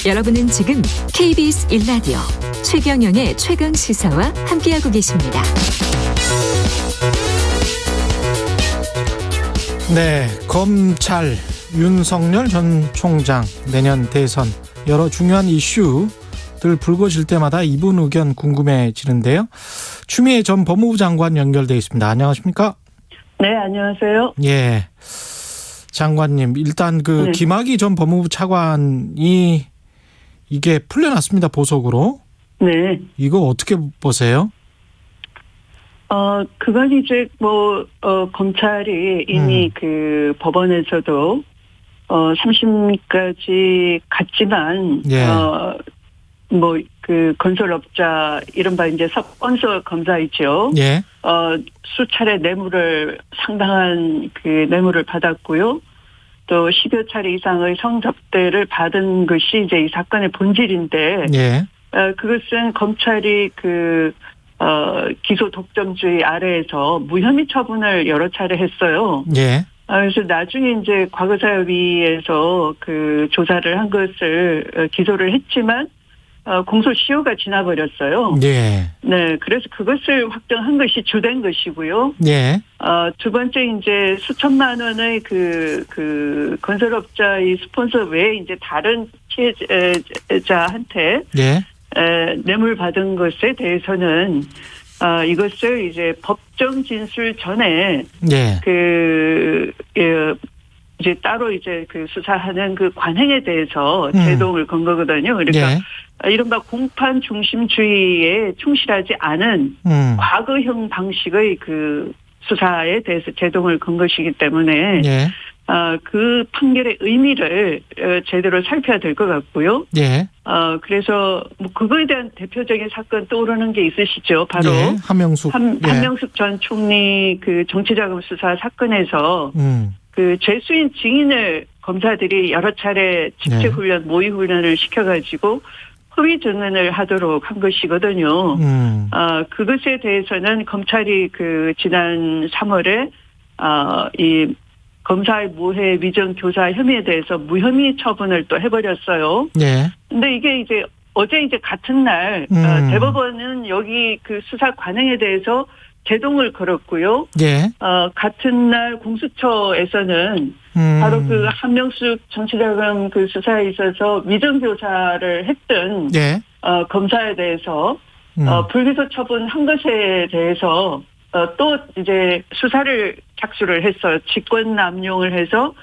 여러분은 지금 KBS 1라디오 최경영의 최강시사와 함께하고 계십니다. 네, 검찰 윤석열 전 총장 내년 대선 여러 중요한 이슈들 불거질 때마다 이분 의견 궁금해지는데요. 추미애 전 법무부 장관 연결돼 있습니다. 안녕하십니까? 네, 안녕하세요. 예, 장관님, 일단 네. 김학의 전 법무부 차관이 이게 풀려났습니다, 보석으로. 네. 이거 어떻게 보세요? 그건 이제 검찰이 이미 그 법원에서도 3심까지 갔지만, 예. 건설업자, 이른바 이제 스폰서 검사이죠. 예. 수차례 상당한 뇌물을 받았고요. 또 10여 차례 이상의 성접대를 받은 것이 이제 이 사건의 본질인데, 예. 그것은 검찰이 기소 독점주의 아래에서 무혐의 처분을 여러 차례 했어요. 예. 그래서 나중에 이제 과거사위에서 조사를 한 것을 기소를 했지만, 공소시효가 지나버렸어요. 예. 네, 그래서 그것을 확정한 것이 주된 것이고요. 예. 두 번째 이제 수천만 원의 건설업자의 스폰서 외에 이제 다른 피해자한테 예. 뇌물 받은 것에 대해서는 이것을 이제 법정 진술 전에 예. 이제 따로 이제 수사하는 관행에 대해서 제동을 건 거거든요. 그러니까 예. 이른바 공판 중심주의에 충실하지 않은 과거형 방식의 수사에 대해서 제동을 건 것이기 때문에 예. 그 판결의 의미를 제대로 살펴야 될 것 같고요. 예. 그래서 그거에 대한 대표적인 사건 떠오르는 게 있으시죠. 바로 예. 한명숙 전 총리 정치자금 수사 사건에서 죄수인 증인을 검사들이 여러 차례 집체훈련, 모의훈련을 시켜가지고 허위 증언을 하도록 한 것이거든요. 그것에 대해서는 검찰이 지난 3월에 이 검사의 모해 위정 교사 혐의에 대해서 무혐의 처분을 또 해버렸어요. 예. 근데 이게 이제 어제 이제 같은 날 대법원은 여기 수사 관행에 대해서 제동을 걸었고요. 예. 같은 날 공수처에서는 바로 한명숙 정치자금 수사에 있어서 위정교사를 했던 예. 검사에 대해서 불기소 처분한 것에 대해서 또 이제 수사를 착수를 했어요. 직권 남용을 해서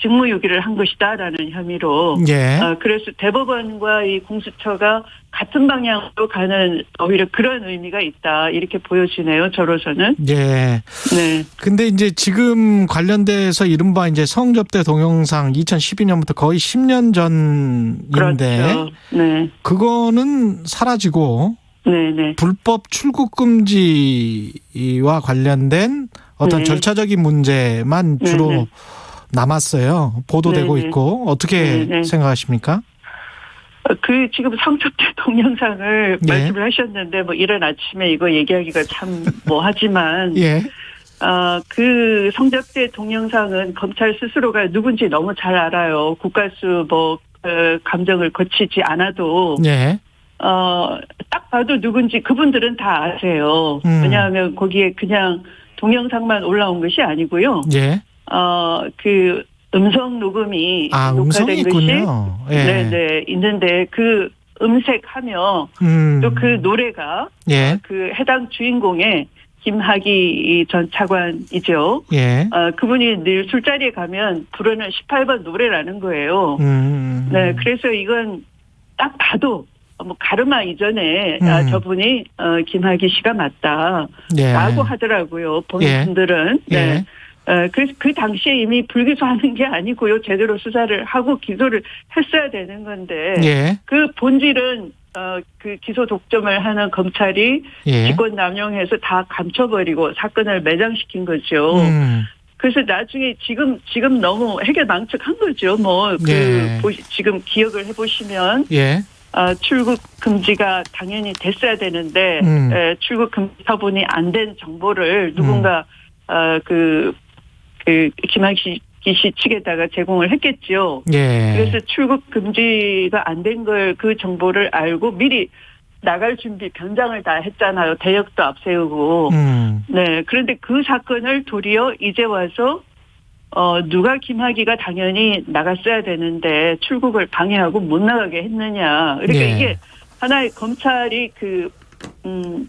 직무유기를 한 것이다라는 혐의로. 예. 그래서 대법원과 이 공수처가 같은 방향으로 가는 오히려 그런 의미가 있다. 이렇게 보여지네요. 저로서는. 예. 네. 근데 이제 지금 관련돼서 이른바 이제 성접대 동영상 2012년부터 거의 10년 전인데. 그렇죠. 네. 그거는 사라지고. 네네. 불법 출국 금지와 관련된 어떤 네. 절차적인 문제만 주로 네네. 남았어요. 보도되고 네네. 있고. 어떻게 네네. 생각하십니까? 지금 성접대 동영상을 예. 말씀을 하셨는데, 이른 아침에 이거 얘기하기가 참 하지만. 예. 성접대 동영상은 검찰 스스로가 누군지 너무 잘 알아요. 국가수 감정을 거치지 않아도. 예. 딱 봐도 누군지 그분들은 다 아세요. 왜냐하면 거기에 그냥 동영상만 올라온 것이 아니고요. 예. 음성 녹음이 음성이 녹화된 것이 있군요. 예. 네네 있는데 음색하며 또 노래가 예. 해당 주인공의 김학의 전 차관이죠. 예. 그분이 늘 술자리에 가면 부르는 18번 노래라는 거예요. 네, 그래서 이건 딱 봐도 가르마 이전에 저분이 김학의 씨가 맞다 예. 라고 하더라고요. 보는 분들은. 예. 네. 그래서 그 당시에 이미 불기소하는 게 아니고요. 제대로 수사를 하고 기소를 했어야 되는 건데 예. 그 본질은 기소 독점을 하는 검찰이 예. 직권 남용해서 다 감춰버리고 사건을 매장시킨 거죠. 그래서 나중에 지금 너무 해결망측한 거죠. 지금 기억을 해보시면 예. 출국 금지가 당연히 됐어야 되는데 출국 금지 처분이 안 된 정보를 누군가 김학의 씨 씨 측에다가 제공을 했겠지요. 예. 그래서 출국 금지가 안 된 걸 그 정보를 알고 미리 나갈 준비 변장을 다 했잖아요. 대역도 앞세우고. 네. 그런데 그 사건을 도리어 이제 와서 누가 김학의가 당연히 나갔어야 되는데 출국을 방해하고 못 나가게 했느냐. 그러니까 예. 이게 하나의 검찰이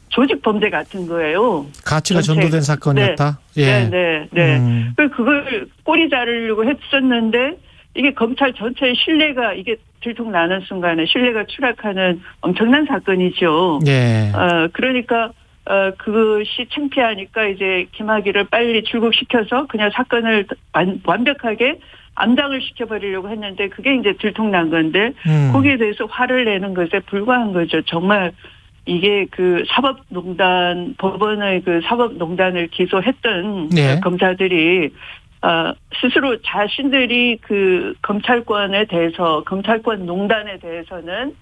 조직 범죄 같은 거예요. 가치가 전도된 사건이었다. 네. 예. 네. 그걸 꼬리 자르려고 했었는데 이게 검찰 전체의 신뢰가 이게 들통나는 순간에 신뢰가 추락하는 엄청난 사건이죠. 예. 그러니까 그것이 창피하니까 이제 김학의를 빨리 출국시켜서 그냥 사건을 완벽하게 암장을 시켜버리려고 했는데 그게 이제 들통난 건데 거기에 대해서 화를 내는 것에 불과한 거죠. 정말 이게 그 사법농단 법원의 그 사법농단을 기소했던 네. 검사들이 스스로 자신들이 그 검찰권에 대해서 검찰권 농단에 대해서는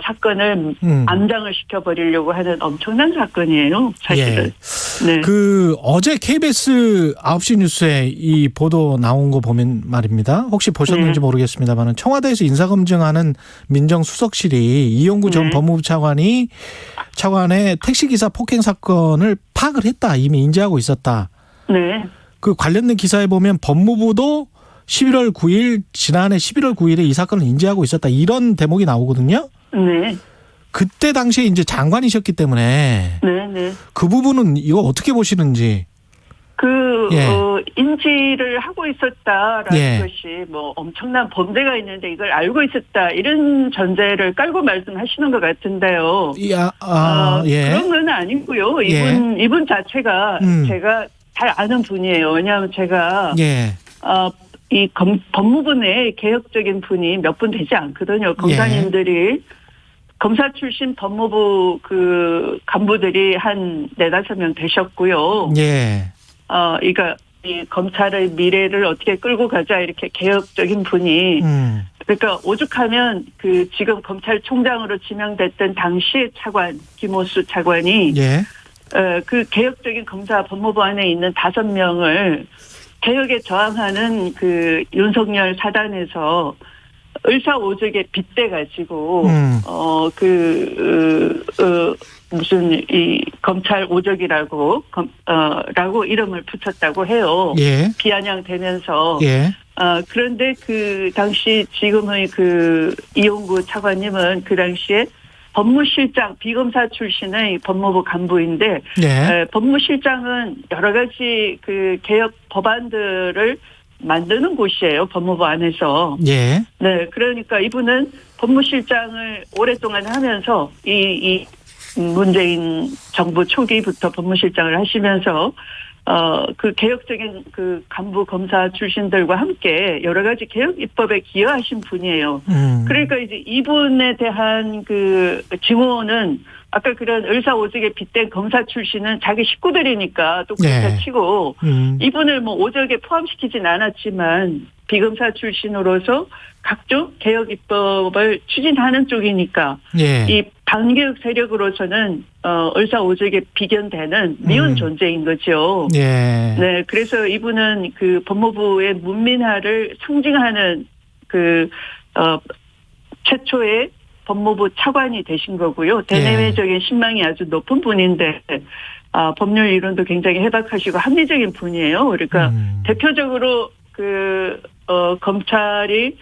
사건을 암장을 시켜버리려고 하는 엄청난 사건이에요. 사실은. 예. 네. 그 어제 KBS 9시 뉴스에 이 보도 나온 거 보면 말입니다. 혹시 보셨는지 네. 모르겠습니다만 청와대에서 인사검증하는 민정수석실이 이용구 전 네. 법무부 차관의 택시기사 폭행 사건을 파악을 했다. 이미 인지하고 있었다. 네. 그 관련된 기사에 보면 법무부도 11월 9일 지난해 11월 9일에 이 사건을 인지하고 있었다. 이런 대목이 나오거든요. 네. 그때 당시에 이제 장관이셨기 때문에 네. 그 부분은 이거 어떻게 보시는지. 예. 인지를 하고 있었다라는 예. 것이 뭐 엄청난 범죄가 있는데 이걸 알고 있었다 이런 전제를 깔고 말씀하시는 것 같은데요. 예. 그런 건 아니고요. 이분 자체가 제가 잘 아는 분이에요. 왜냐하면 제가 이 법무부 내에 개혁적인 분이 몇 분 되지 않거든요. 검사님들이 검사 출신 법무부 그 간부들이 한 4-5명 되셨고요. 예. 그러니까 이 검찰의 미래를 어떻게 끌고 가자 이렇게 개혁적인 분이 그러니까 오죽하면 그 지금 검찰총장으로 지명됐던 당시의 차관 김호수 차관이 그 개혁적인 검사 법무부 안에 있는 5명을 개혁에 저항하는 그 윤석열 사단에서 을사오적에 빗대가지고 무슨 이 검찰 오적이라고 라고 이름을 붙였다고 해요. 비아냥되면서. 그런데 그 당시 지금의 그 이용구 차관님은 그 당시에 법무실장 비검사 출신의 법무부 간부인데 법무실장은 여러 가지 그 개혁 법안들을 만드는 곳이에요. 법무부 안에서. 네, 그러니까 이분은 법무실장을 오랫동안 하면서 이 문재인 정부 초기부터 법무실장을 하시면서 그 개혁적인 그 간부 검사 출신들과 함께 여러 가지 개혁 입법에 기여하신 분이에요. 그러니까 이제 이분에 대한 그 증오는 아까 그런 을사오적에 빗댄 검사 출신은 자기 식구들이니까 또 그렇다 치고 이분을 뭐 오적에 포함시키진 않았지만 비검사 출신으로서 각종 개혁 입법을 추진하는 쪽이니까 이 반개혁 세력으로서는 을사오적에 비견되는 미운 존재인 거죠. 네, 그래서 이분은 그 법무부의 문민화를 상징하는 그 최초의 법무부 차관이 되신 거고요. 대내외적인 신망이 아주 높은 분인데 법률 이론도 굉장히 해박하시고 합리적인 분이에요. 그러니까 대표적으로 그 검찰이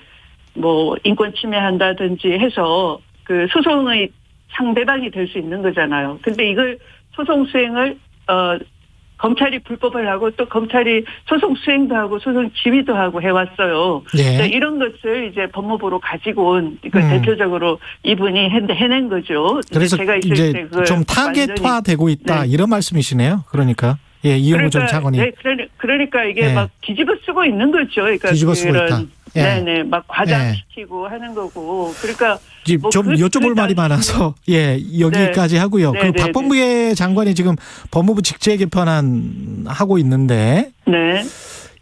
뭐 인권 침해한다든지 해서 그 소송의 상대방이 될 수 있는 거잖아요. 근데 이걸 소송 수행을 검찰이 불법을 하고 또 검찰이 소송 수행도 하고 소송 지휘도 하고 해왔어요. 이런 것을 이제 법무부로 가지고 온 이걸 대표적으로 이분이 해낸 거죠. 그래서 제가 있을 이제 때 그걸 좀 타겟화되고 있다 이런 말씀이시네요. 그러니까 이용구 전 차관이. 그러니까 이게 막 뒤집어 쓰고 있는 거죠. 그러니까 뒤집어 쓰고 있다. 네네, 막 과장시키고 하는 거고. 그러니까 뭐 좀 여쭤볼 말이 많아서 여기까지 하고요. 그 박범계 장관이 지금 법무부 직제 개편안 하고 있는데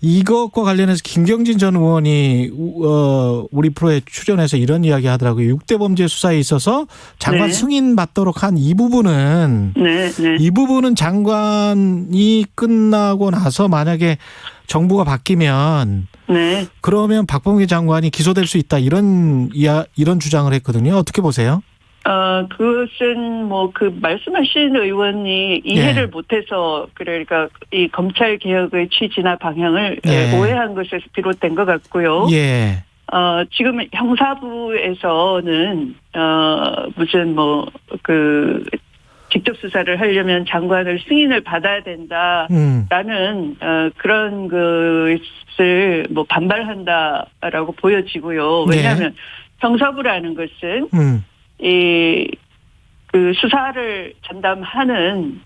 이것과 관련해서 김경진 전 의원이 우리 프로에 출연해서 이런 이야기 하더라고요. 6대 범죄 수사에 있어서 장관 승인 받도록 한 이 부분은 이 부분은 장관이 끝나고 나서 만약에 정부가 바뀌면 네. 그러면 박범계 장관이 기소될 수 있다 이런 주장을 했거든요. 어떻게 보세요? 그것은 말씀하신 의원이 이해를 예. 못해서 그러니까 이 검찰 개혁의 취지나 방향을 예. 오해한 것에서 비롯된 것 같고요. 예. 지금 형사부에서는 직접 수사를 하려면 장관을 승인을 받아야 된다라는 그런 것을 반발한다라고 보여지고요. 왜냐하면 형사부라는 것은 그 수사를 전담하는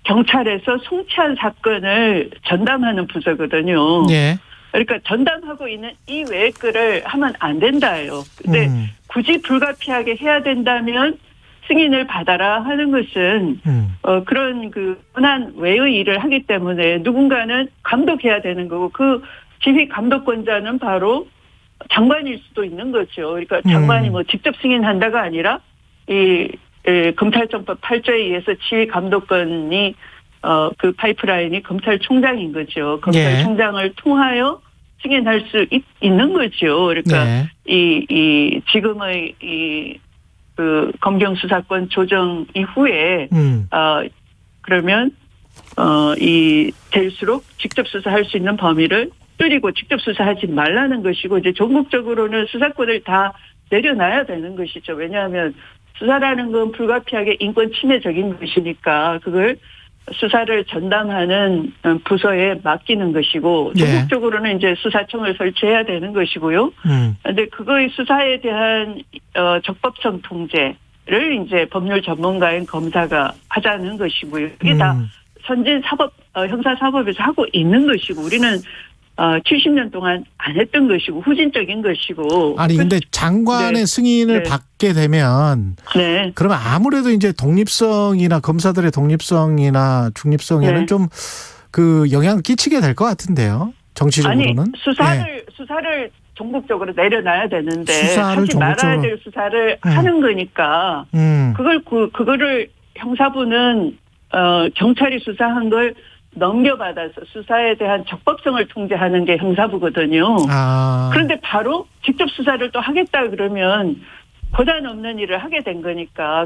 경찰에서 송치한 사건을 전담하는 부서거든요. 예. 그러니까 전담하고 있는 이 외의 거를 하면 안 된다예요. 근데 굳이 불가피하게 해야 된다면 승인을 받아라 하는 것은 그런 흔한 외의 일을 하기 때문에 누군가는 감독해야 되는 거고 그 지휘 감독권자는 바로 장관일 수도 있는 거죠. 그러니까 장관이 직접 승인한다가 아니라 이 검찰청법 8조에 의해서 지휘 감독권이 그 파이프라인이 검찰총장인 거죠. 검찰총장을 통하여 승인할 수 있는 거죠. 그러니까 이 지금의 그 검경 수사권 조정 이후에 그러면 될수록 직접 수사할 수 있는 범위를 줄이고 직접 수사하지 말라는 것이고 이제 전국적으로는 수사권을 다 내려놔야 되는 것이죠. 왜냐하면 수사라는 건 불가피하게 인권 침해적인 것이니까 그걸 수사를 전담하는 부서에 맡기는 것이고 전국적으로는 이제 수사청을 설치해야 되는 것이고요. 그런데 그거의 수사에 대한 적법성 통제를 이제 법률 전문가인 검사가 하자는 것이고요. 이게 다 선진 사법 형사사법에서 하고 있는 것이고 우리는 70년 동안 안 했던 것이고 후진적인 것이고. 아니 근데 장관의 승인을 받게 되면 그러면 아무래도 이제 독립성이나 검사들의 독립성이나 중립성에는 좀 그 영향을 끼치게 될 것 같은데요. 정치적으로는. 아니 수사를 전국적으로 내려놔야 되는데 하지 말아야 될 수사를 하는 거니까 그거를 형사부는 경찰이 수사한 걸 넘겨받아서 수사에 대한 적법성을 통제하는 게 형사부거든요. 그런데 바로 직접 수사를 또 하겠다 그러면 고단 없는 일을 하게 된 거니까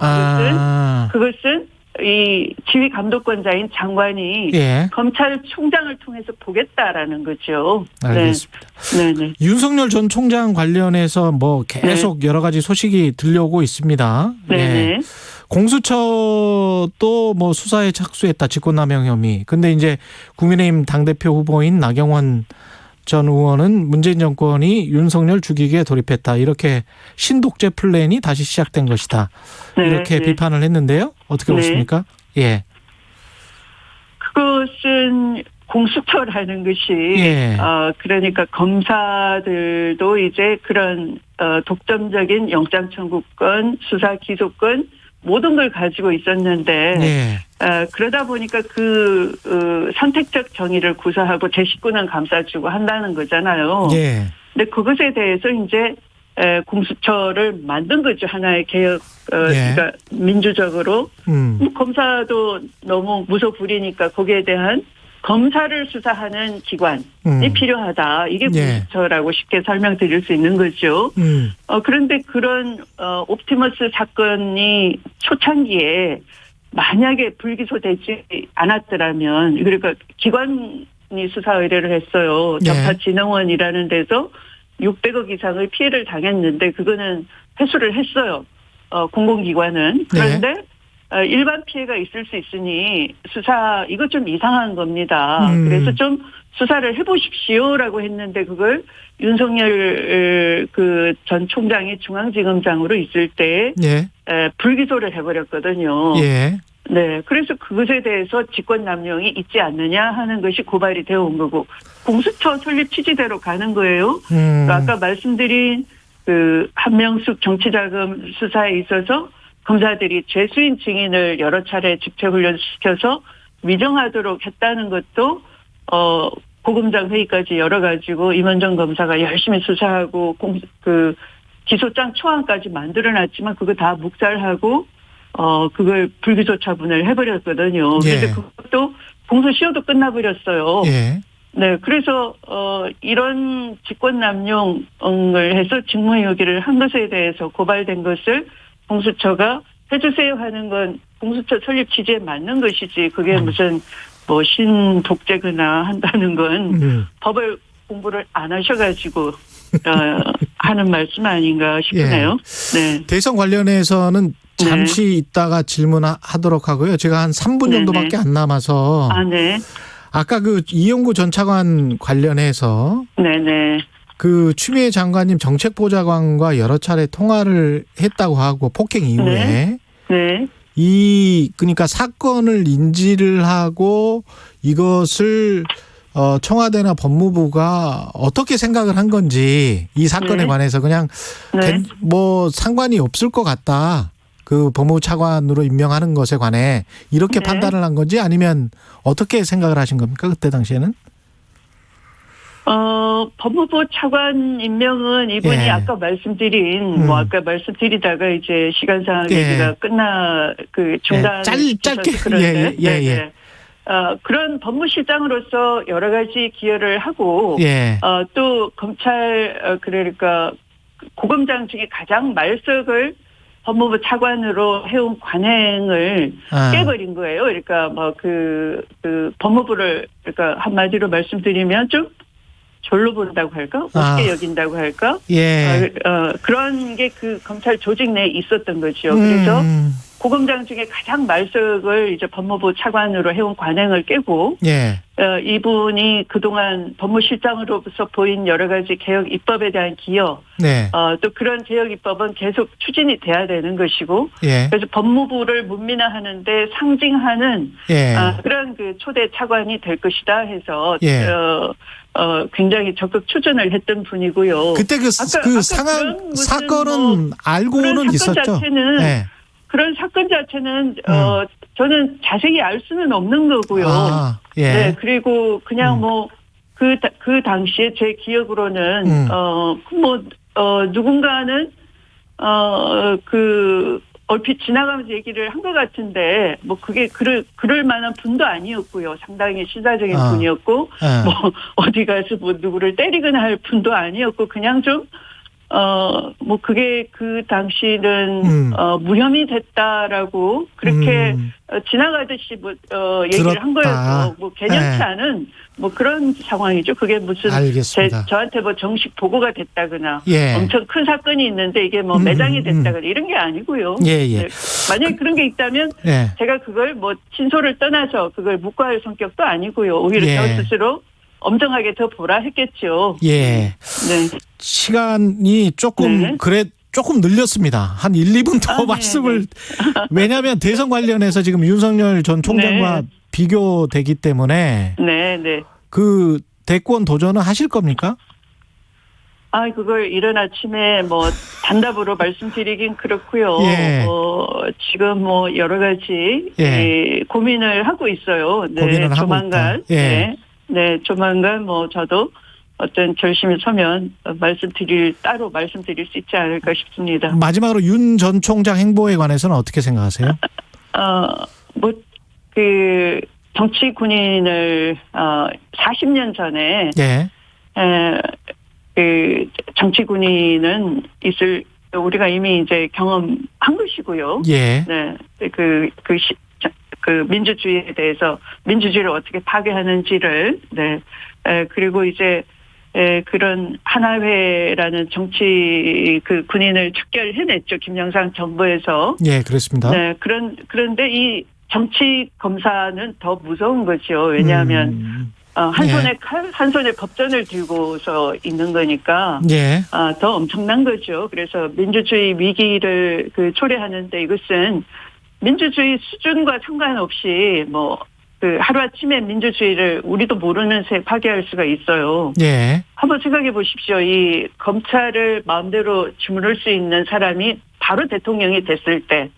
그것은 이 지휘 감독권자인 장관이 검찰총장을 통해서 보겠다라는 거죠. 알겠습니다. 네네. 윤석열 전 총장 관련해서 계속 여러 가지 소식이 들려오고 있습니다. 네네. 공수처도 수사에 착수했다. 직권남용 혐의. 근데 이제 국민의힘 당대표 후보인 나경원 전 의원은 문재인 정권이 윤석열 죽이기에 돌입했다. 이렇게 신독재 플랜이 다시 시작된 것이다. 이렇게 비판을 했는데요. 어떻게 보십니까? 예. 그것은 공수처라는 것이 그러니까 검사들도 이제 그런 독점적인 영장 청구권, 수사 기소권 모든 걸 가지고 있었는데 그러다 보니까 선택적 정의를 구사하고 제 식구는 감싸주고 한다는 거잖아요. 근데 그것에 대해서 이제 공수처를 만든 거죠. 하나의 개혁, 그러니까 민주적으로 검사도 너무 무소불위니까 거기에 대한 검사를 수사하는 기관이 필요하다. 이게 공수처라고 쉽게 설명드릴 수 있는 거죠. 그런데 그런 옵티머스 사건이 초창기에 만약에 불기소되지 않았더라면 그러니까 기관이 수사 의뢰를 했어요. 정파진흥원이라는 데서 600억 이상의 피해를 당했는데 그거는 회수를 했어요. 공공기관은. 그런데 일반 피해가 있을 수 있으니 이거 좀 이상한 겁니다. 그래서 좀 수사를 해보십시오라고 했는데 그걸 윤석열 전 총장이 중앙지검장으로 있을 때 불기소를 해버렸거든요. 네, 그래서 그것에 대해서 직권남용이 있지 않느냐 하는 것이 고발이 되어 온 거고 공수처 설립 취지대로 가는 거예요. 아까 말씀드린 한명숙 정치자금 수사에 있어서 검사들이 죄수인 증인을 여러 차례 직책훈련시켜서 위정하도록 했다는 것도 고검장 회의까지 열어가지고 임원정 검사가 열심히 수사하고 기소장 초안까지 만들어놨지만 그거 다 묵살하고 그걸 불기소 처분을 해버렸거든요. 그런데 그것도 공소시효도 끝나버렸어요. 네, 그래서 이런 직권남용을 해서 직무유기를 한 것에 대해서 고발된 것을 공수처가 해주세요 하는 건 공수처 설립 취지에 맞는 것이지 그게 무슨 뭐 신독재거나 한다는 건 법을 공부를 안 하셔가지고 하는 말씀 아닌가 싶네요. 네. 대선 관련해서는 잠시 있다가 질문하도록 하고요. 제가 한 3분 정도밖에 안 남아서. 네. 아까 그 이용구 전 차관 관련해서. 네네. 그 추미애 장관님 정책보좌관과 여러 차례 통화를 했다고 하고 폭행 이후에. 네. 그러니까 사건을 인지를 하고 이것을 청와대나 법무부가 어떻게 생각을 한 건지 이 사건에 관해서 그냥 뭐 상관이 없을 것 같다. 그 법무부 차관으로 임명하는 것에 관해 이렇게 판단을 한 건지 아니면 어떻게 생각을 하신 겁니까? 그때 당시에는? 법무부 차관 임명은 이분이 아까 말씀드린 아까 말씀드리다가 이제 시간상 얘기가 중단 짧게 그런데 그런 법무실장으로서 여러 가지 기여를 하고 또 검찰 그러니까 고검장 중에 가장 말석을 법무부 차관으로 해온 관행을 깨버린 거예요. 그러니까 뭐 그 법무부를 그러니까 한마디로 말씀드리면 좀 졸로 본다고 할까? 우습게 여긴다고 할까? 그런 게 그 검찰 조직 내에 있었던 거죠. 그래서 고검장 중에 가장 말석을 이제 법무부 차관으로 해온 관행을 깨고 이분이 그동안 법무실장으로서 보인 여러 가지 개혁 입법에 대한 기여 또 그런 개혁 입법은 계속 추진이 돼야 되는 것이고 그래서 법무부를 문민화하는 데 상징하는 그런 그 초대 차관이 될 것이다 해서 굉장히 적극 추진을 했던 분이고요. 그때 그 상황 사건은 알고는 있었죠. 그런 사건 자체는 저는 자세히 알 수는 없는 거고요. 네, 그리고 그냥 뭐 그 당시에 제 기억으로는 누군가는 얼핏 지나가면서 얘기를 한 것 같은데 뭐 그게 그럴 만한 분도 아니었고요. 상당히 시사적인 분이었고 뭐 어디 가서 뭐 누구를 때리거나 할 분도 아니었고 그냥 좀 뭐 그게 그 당시는 무혐의 됐다라고 그렇게 지나가듯이 뭐 얘기를 한 거였고 뭐 개념치 않은 뭐 그런 상황이죠. 그게 무슨 저한테 뭐 정식 보고가 됐다거나 엄청 큰 사건이 있는데 이게 뭐 매장이 됐다거나 이런 게 아니고요. 네. 만약에 그런 게 있다면 제가 그걸 뭐 진솔을 떠나서 그걸 묵과할 성격도 아니고요. 오히려 저 스스로 엄정하게 더 보라 했겠죠. 네. 시간이 조금 조금 늘렸습니다. 한 1, 2분 더 말씀을 왜냐하면 대선 관련해서 지금 윤석열 전 총장과 비교되기 때문에 그 대권 도전은 하실 겁니까? 그걸 이른 아침에 뭐 단답으로 말씀드리긴 그렇고요. 지금 뭐 여러 가지 고민을 하고 있어요. 고민을 조만간. 하고 있다. 조만간 뭐 저도 어떤 결심이 서면 따로 말씀드릴 수 있지 않을까 싶습니다. 마지막으로 윤 전 총장 행보에 관해서는 어떻게 생각하세요? 정치 군인을 40년 전에 정치 군인은 우리가 이미 이제 경험한 것이고요. 그 민주주의에 대해서 민주주의를 어떻게 파괴하는지를 그리고 이제 그런 하나회라는 정치 그 군인을 척결해냈죠. 김영삼 정부에서. 그렇습니다. 그런데 이 정치 검사는 더 무서운 거죠. 왜냐하면 한 손에 칼, 한 손에 법전을 들고서 있는 거니까 더 엄청난 거죠. 그래서 민주주의 위기를 초래하는데 이것은 민주주의 수준과 상관없이 뭐 하루아침에 민주주의를 우리도 모르는 새 파괴할 수가 있어요. 한번 생각해 보십시오. 이 검찰을 마음대로 주무를 수 있는 사람이 바로 대통령이 됐을 때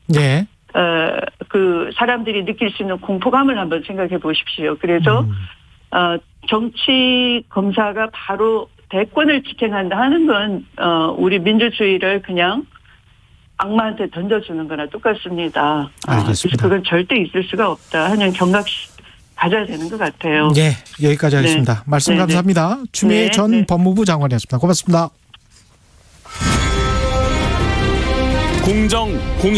그 사람들이 느낄 수 있는 공포감을 한번 생각해 보십시오. 그래서 정치 검사가 바로 대권을 직행한다 하는 건 우리 민주주의를 그냥 악마한테 던져주는 거나 똑같습니다. 알겠습니다. 그래서 그건 절대 있을 수가 없다 하는 가져야 되는 것 같아요. 네, 여기까지 하겠습니다. 네. 말씀 네, 감사합니다. 추미애 네, 전 네. 법무부 장관이었습니다. 고맙습니다. 공정, 공익.